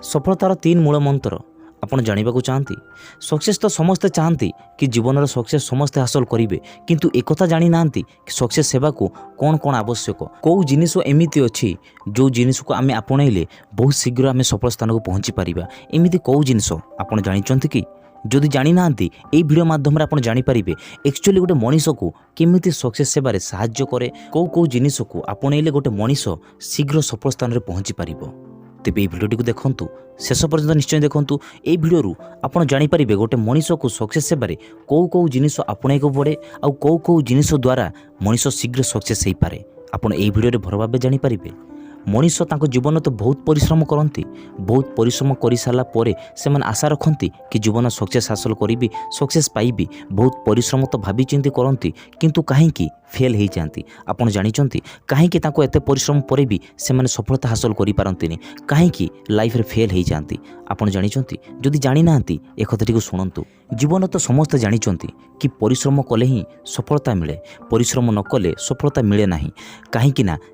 सफलतार 3 मूल मंत्र आपण जानिबाकु चाहती। सक्सेस तो समस्ते चाहती कि जीवन सक्सेस समस्ते हासिल करेंगे, किंतु एक कथा जानी ना कि सक्सेस सेवा को कौन कौन आवश्यक, कौ जिनिस एमती अच्छी जो जिनिस को आम आपणइले बहुत शीघ्र आम सफल स्थान को पहुँची पारिबा। एमती कौ जिनिस आपण जानिचंती कि जदि जानी ना ये वीडियो माध्यम आपण जानीपारे एक्चुअली गोटे मनीष को केमिति सक्सेस सेवारे साहाय्य करे, कौ कौ जिनिस को आपणइले गोटे मनीष शीघ्र सफल स्थान में पहुँची पारिबो। तेबे ये भिडियोटी को देखंतु, शेष पर्यंत निश्चय देखंतु। ए भिडियो आपण जानीपारे गोटे मनीष को सक्सेस सेवारे कौ कौ जिनिस आपणाइक पड़े आउ कौ कौ जिनिस द्वारा मनीष शीघ्र सक्सेस हो पारे। आपण ए भिडियो भल भाव जानीपारे। मनीष तांको जीवन तो बहुत परिश्रम करती, बहुत परिश्रम कर सारा पर से आशा रखती कि जीवन सक्सेस हासिल करी, सक्सेस पाइबी। बहुत परिश्रम तो भावी चिंती करती, किंतु कहीं फेल हो जाती। आपड़ जानते कहीं एत परिश्रम पर भी से सफलता हासिल करें, कहीं लाइफ रे फेल हो जाती। आपड़ जानते जदि जानी ना ए कथाटी को शुणु। जीवन तो समस्ते जानते कि परिश्रम कले ही सफलता मिले, परिश्रम न कले सफलता मिले ना। कहीं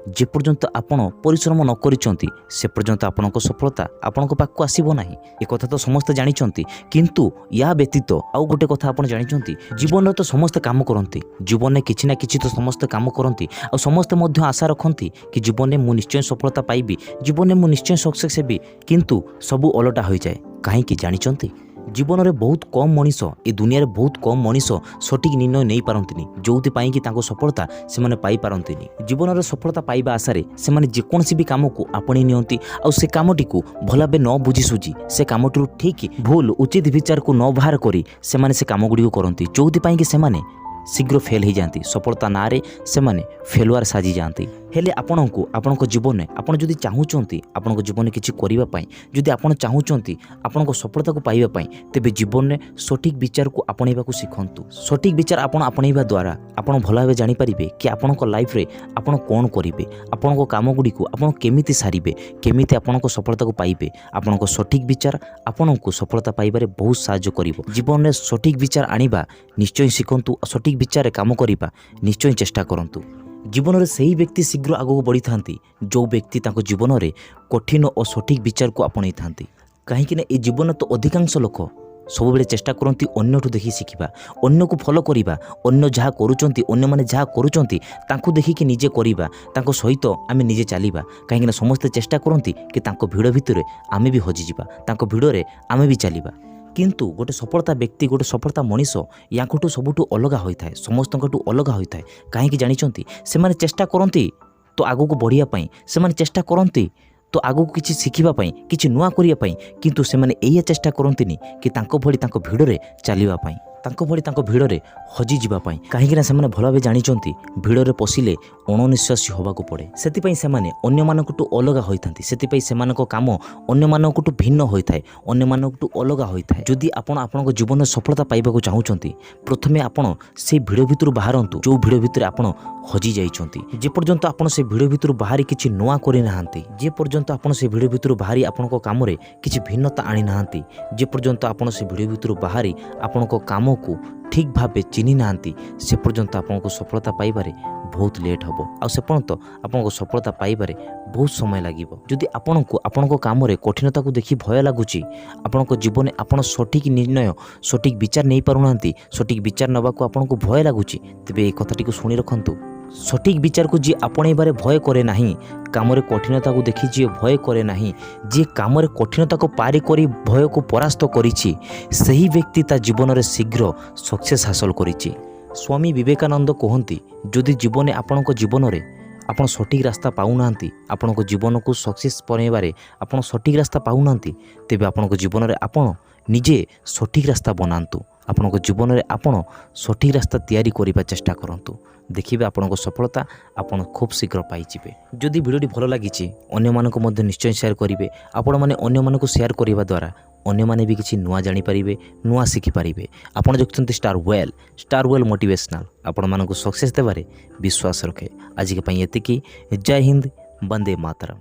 जे पर्यंत आपण परिश्रम न करिसेंती से पर्यंत आपण सफलता आपण पाखक आसीबो नाही। ए कथा तो समस्ते जानते, किंतु या व्यतीत आउ गोटे कथा आपण जानते, जीवन तो समस्ते काम करती, जीवन में किछि ना किछि तो समस्ते काम करती, और समस्ते मध्य आशा रखती कि जीवन में मुझे निश्चय सफलता पाइबी, जीवन में मुझे निश्चय सक्सेस हेबी, किंतु सबू अलटा हो जाए। कहीं जानते जीवन में बहुत कम मनीष, ए दुनिया रे बहुत कम मनीष सठिक निर्णय नहीं पारंतिनी, जोउथिपाई कि तांको सफलता से माने पाई पारंतिनी। जीवन में सफलता पाइबा आशारे से माने जेकोसी भी काम को आपणी नियंती, और से कामटी को भलाबे न बुझी सुझी से कामटी ठीक भूल उचित विचार को न बाहर करी से माने से काम गुडी करती, जोउथिपाई कि से माने शीघ्र फेल हो जाती। सफलता ना रे से माने फेलुआर साजी जाती। हेले आपण को आपण जीवन में आपण जदि चाहूँगी आपण जीवन में किसी करने, जदि आप चाहूँगी आपण सफलता को पाइबापी, तेबे जीवन में सठिक विचार को आपणैबा शिखंतु। सठिक विचार आपण आपणैबा द्वारा आपण भल भाव जानीपारे कि आपण लाइफ रे आपण कौन करेंगे, आपण काम गुड़ी को आपण केमिति सारिबे, केमिति आपण सफलता को पाइबे। आपण सठिक विचार आपण को सफलता पाइबारे बहुत साहाय्य करिवो। जीवन में सठिक विचार आनिबा निश्चय शिखंतु, सठिक विचार काम करिबा निश्चय चेष्टा करंतु। जीवन में सही व्यक्ति शीघ्र आगू बढ़ी था जो व्यक्ति जीवन में कठिन और सठिक विचार को आपणई था। कहीं ये जीवन तो अधिकांश लोक सब बेले चेष्टा करती अन्यठू देखी शिखा, अन्य को फॉलो करवा, अन्य जहाँ करुँच अन्य मैंने जहाँ करुँच देखिकी निजे करवा, सहित आम निजे चलवा। कहीं समस्ते चेष्टा करती कि भिड़ भितर आम भी हजिजा, भिड़े आम भी चलवा। किंतु गोटे सफलता व्यक्ति, गोटे सफलता मनीष या सबुठू अलग होता है, समस्त अलग होता है। कहीं जानते से माने चेष्टा करती तो आगू को बढ़िया, से माने चेष्टा करती तो आगू किसी शिखापी, किसी नुआ करने, किंतु से माने एया चेष्टा करती कि भली भिड़े चलवाई, भली भिड़े हजि जावाई। कहीं से भल भाव जानते भिड़े पशिले अणनिश्वासी होबाकू पड़े, से अन्य मानकटू अलग होता है, से काम अन्य मानकटू भिन्न होता है, अन्य मानकटू अलग होता है। जदि आपण जीवन में सफलता पाइबाकू चाहूँगी, प्रथमे आपण से भिड़ भितर बाहरतु जो भिड़ भितर आपण हजि जाइछंती। जे पर्यंत आपण से भिड़ भितर बाहरी किछि नुआ करि नाहांती, जे पर्यंत आपण से भिड़ भितर बाहरी आपणको काम रे किछि भिन्नता आनि नाहांती, जे पर्यंत आपण से भिड़ भितर बाहरी आपणको काम को ठीक भावे चिन्हि नाहांती, से पर्यंत आपको सफलता पाइबारे बहुत लेट होबो, आ से पर्यंत आपको सफलता पाइबारे बहुत समय लागिबो। जदि आपणको काम रे कठिनता को देखि भय लागुची, आपणको जीवन आपण सठिक निर्णय, सठिक विचार नहीं पारुनांती, सठिक विचार नबाको आपणको भय लागुची, तेबे ए कथाटी को सुनि रखंतु। सठिक विचार को जी आपणैबारे भय करे नाही, काम कठिनता को देखी जी भय करे नाही, जी काम कठिनता को पारी करी भय को परास्त करिछि, सही व्यक्ति ता जीवन में शीघ्र सक्सेस हासिल करिछि। स्वामी विवेकानंद कहती जदि जीवन आपण जीवन में आप सठिक रास्ता पाऊना, आपण जीवन को सक्सेस बनइबारे आप सठिक रास्ता पाऊना, तेबे आपण जीवन में आप निजे सठिक रास्ता बनातु, आपण जीवन में आप सठिक रास्ता तैयारी करने चेष्टा करंतु। देखिए आपण सफलता आपण खूब शीघ्र पाइबे। जदि भिडियोटी भल लगी अन्य मानक मध्य निश्चय शेयर करेंगे। आपण मैंने अन्य मानक शेयर करने द्वारा अन्य माने भी किसी नुआ जानीपारे, नुआ शिखिपारे। आपण देखते स्टार वेल मोटिवेशनल आपण मानक सक्सेस देवारे विश्वास रखे। आज के एतिकी। जय हिंद, वंदे मातरम।